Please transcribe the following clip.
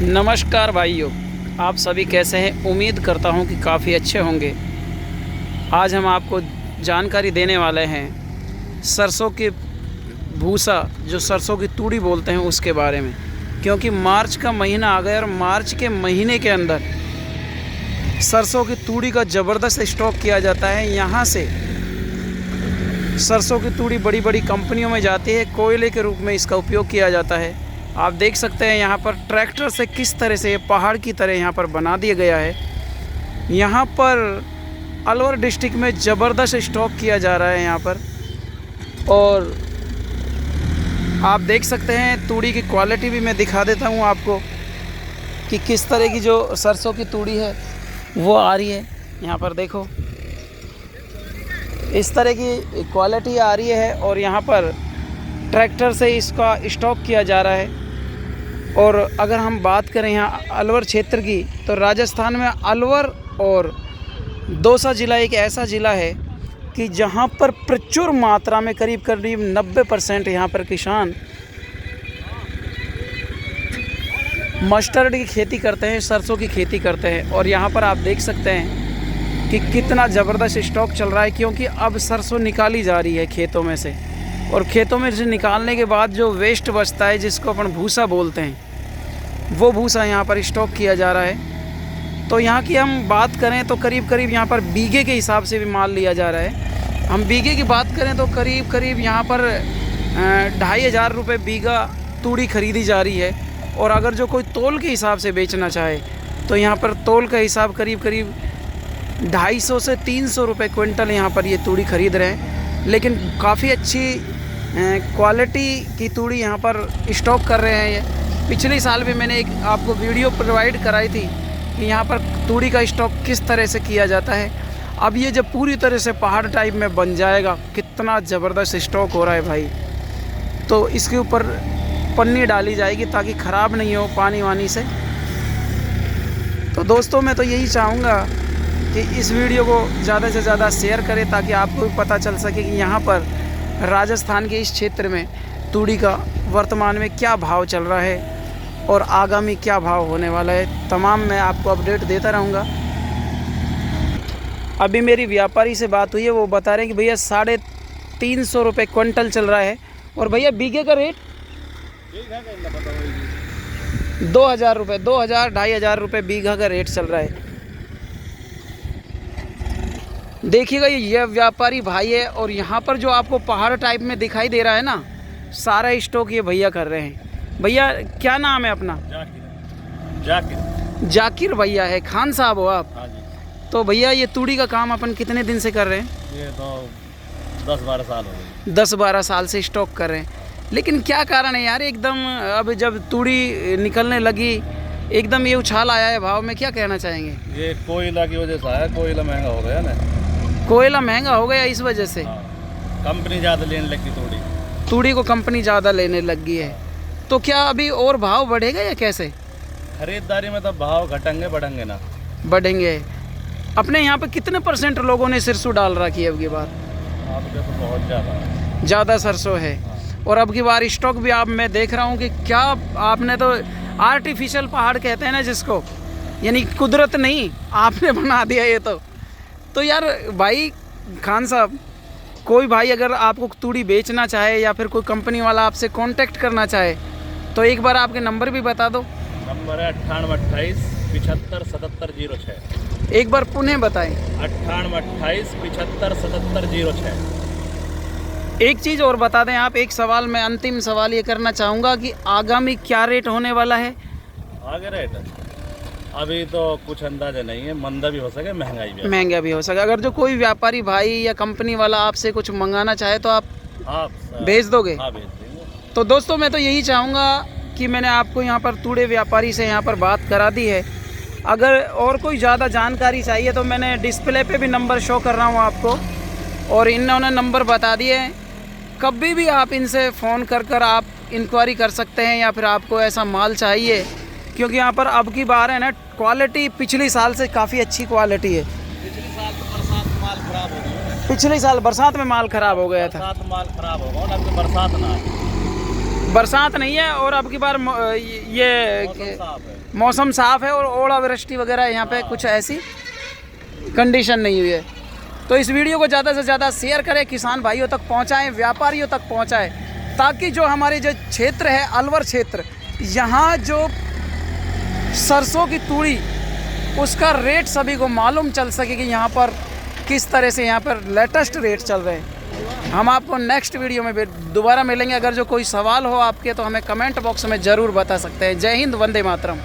नमस्कार भाइयों, आप सभी कैसे हैं। उम्मीद करता हूं कि काफ़ी अच्छे होंगे। आज हम आपको जानकारी देने वाले हैं सरसों के भूसा, जो सरसों की तूड़ी बोलते हैं, उसके बारे में। क्योंकि मार्च का महीना आ गया और मार्च के महीने के अंदर सरसों की तूड़ी का ज़बरदस्त स्टॉक किया जाता है। यहाँ से सरसों की तूड़ी बड़ी बड़ी कंपनियों में जाती है, कोयले के रूप में इसका उपयोग किया जाता है। आप देख सकते हैं यहाँ पर ट्रैक्टर से किस तरह से पहाड़ की तरह यहाँ पर बना दिया गया है। यहाँ पर अलवर डिस्ट्रिक्ट में ज़बरदस्त स्टॉक किया जा रहा है यहाँ पर। और आप देख सकते हैं तूड़ी की क्वालिटी भी मैं दिखा देता हूँ आपको कि किस तरह की जो सरसों की तूड़ी है वो आ रही है। यहाँ पर देखो, इस तरह की क्वालिटी आ रही है और यहाँ पर ट्रैक्टर से इसका स्टॉक किया जा रहा है। और अगर हम बात करें यहाँ अलवर क्षेत्र की, तो राजस्थान में अलवर और दौसा ज़िला एक ऐसा ज़िला है कि जहाँ पर प्रचुर मात्रा में करीब 90% यहाँ पर किसान मस्टर्ड की खेती करते हैं, सरसों की खेती करते हैं। और यहाँ पर आप देख सकते हैं कि कितना ज़बरदस्त स्टॉक चल रहा है, क्योंकि अब सरसों निकाली जा रही है खेतों में से। और खेतों में से निकालने के बाद जो वेस्ट बचता है, जिसको अपन भूसा बोलते हैं, वो भूसा यहाँ पर स्टॉक किया जा रहा है। तो यहाँ की हम बात करें तो करीब यहाँ पर बीघे के हिसाब से भी माल लिया जा रहा है। हम बीघे की बात करें तो करीब यहाँ पर 2,500 रुपये बीघा तूड़ी खरीदी जा रही है। और अगर जो कोई तोल के हिसाब से बेचना चाहे तो यहाँ पर तोल का हिसाब करीब 250 से 300 रुपये क्विंटल यहाँ पर ये तूड़ी खरीद रहे हैं। लेकिन काफ़ी अच्छी क्वालिटी की तूड़ी यहाँ पर स्टॉक कर रहे हैं ये। पिछले साल भी मैंने एक आपको वीडियो प्रोवाइड कराई थी कि यहाँ पर तूड़ी का स्टॉक किस तरह से किया जाता है। अब ये जब पूरी तरह से पहाड़ टाइप में बन जाएगा, कितना ज़बरदस्त स्टॉक हो रहा है भाई। तो इसके ऊपर पन्नी डाली जाएगी ताकि ख़राब नहीं हो पानी वानी से। तो दोस्तों, मैं तो यही चाहूँगा कि इस वीडियो को ज़्यादा से ज़्यादा शेयर करें ताकि आपको भी पता चल सके कि यहाँ पर राजस्थान के इस क्षेत्र में तूड़ी का वर्तमान में क्या भाव चल रहा है और आगामी क्या भाव होने वाला है। तमाम मैं आपको अपडेट देता रहूँगा। अभी मेरी व्यापारी से बात हुई है, वो बता रहे हैं कि भैया 350 रुपये क्विंटल चल रहा है। और भैया बीघे का रेट 2,000 रुपये, 2,000-2,500 रुपये बीघा का रेट चल रहा है। देखिएगा, ये व्यापारी भाई है। और यहाँ पर जो आपको पहाड़ टाइप में दिखाई दे रहा है ना, सारा स्टॉक ये भैया कर रहे हैं। भैया क्या नाम है अपना? जाकिर भैया है। खान साहब हो आप? हाँ जी। तो भैया ये तूड़ी का काम अपन कितने दिन से कर रहे हैं? ये तो 10-12 साल हो गए। 10-12 साल से स्टॉक कर रहे हैं। लेकिन क्या कारण है यार, एकदम अब जब तूड़ी निकलने लगी एकदम ये उछाल आया है भाव में, क्या कहना चाहेंगे? ये कोयला की वजह से आया, कोयला महंगा हो गया ना। कोयला महंगा हो गया इस वजह से? हाँ। कंपनी ज़्यादा लेने लगी तूड़ी को कंपनी ज़्यादा लेने लग गई है। तो क्या अभी और भाव बढ़ेगा या कैसे? खरीदारी में तो भाव घटेंगे बढ़ेंगे ना। बढ़ेंगे। अपने यहाँ पे कितने % लोगों ने सरसों डाल रखी है अब की बार? आपके तो बहुत ज़्यादा सरसों है। और अब की बार स्टॉक भी आप, मैं देख रहा हूँ कि क्या आपने तो आर्टिफिशियल पहाड़ कहते हैं ना जिसको, यानी कुदरत नहीं, आपने बना दिया ये तो यार भाई खान साहब, कोई भाई अगर आपको तूड़ी बेचना चाहे या फिर कोई कंपनी वाला आपसे कांटेक्ट करना चाहे तो एक बार आपके नंबर भी बता दो। नंबर है 9828 75 77 06। एक बार पुनः बताएं। 9828 75 77 06। एक चीज़ और बता दें आप, एक सवाल, मैं अंतिम सवाल ये करना चाहूँगा कि आगामी क्या रेट होने वाला है? आगे रेट अभी तो कुछ अंदाजा नहीं है, मंदा भी हो सके, महंगा भी हो सके। अगर जो कोई व्यापारी भाई या कंपनी वाला आपसे कुछ मंगाना चाहे तो आप भेज दोगे? हाँ, भेज देंगे। तो दोस्तों, मैं तो यही चाहूँगा कि मैंने आपको यहाँ पर तूड़े व्यापारी से यहाँ पर बात करा दी है। अगर और कोई ज़्यादा जानकारी चाहिए तो मैंने डिस्प्ले पे भी नंबर शो कर रहा हूँ आपको, और इन्होंने नंबर बता दिए हैं। कभी भी आप इनसे फ़ोन कर आप इंक्वायरी कर सकते हैं, या फिर आपको ऐसा माल चाहिए, क्योंकि यहाँ पर अब की बार है ना, क्वालिटी पिछले साल से काफ़ी अच्छी क्वालिटी है। पिछले साल तो बरसात में माल खराब हो गया। पिछले साल बरसात में माल खराब हो गया था। बरसात में माल खराब हो गया, अब तो बरसात ना, बरसात नहीं है। और अब की बार ये मौसम साफ है। मौसम साफ़ है और ओलावृष्टि वगैरह यहाँ पे कुछ ऐसी कंडीशन नहीं हुई है। तो इस वीडियो को ज़्यादा से ज़्यादा शेयर करें, किसान भाइयों तक पहुँचाएँ, व्यापारियों तक पहुँचाएँ, ताकि जो हमारे जो क्षेत्र है अलवर क्षेत्र, यहाँ जो सरसों की तूड़ी उसका रेट सभी को मालूम चल सके कि यहाँ पर किस तरह से यहाँ पर लेटेस्ट रेट चल रहे हैं। हम आपको नेक्स्ट वीडियो में दोबारा मिलेंगे। अगर जो कोई सवाल हो आपके तो हमें कमेंट बॉक्स में ज़रूर बता सकते हैं। जय हिंद, वंदे मातरम।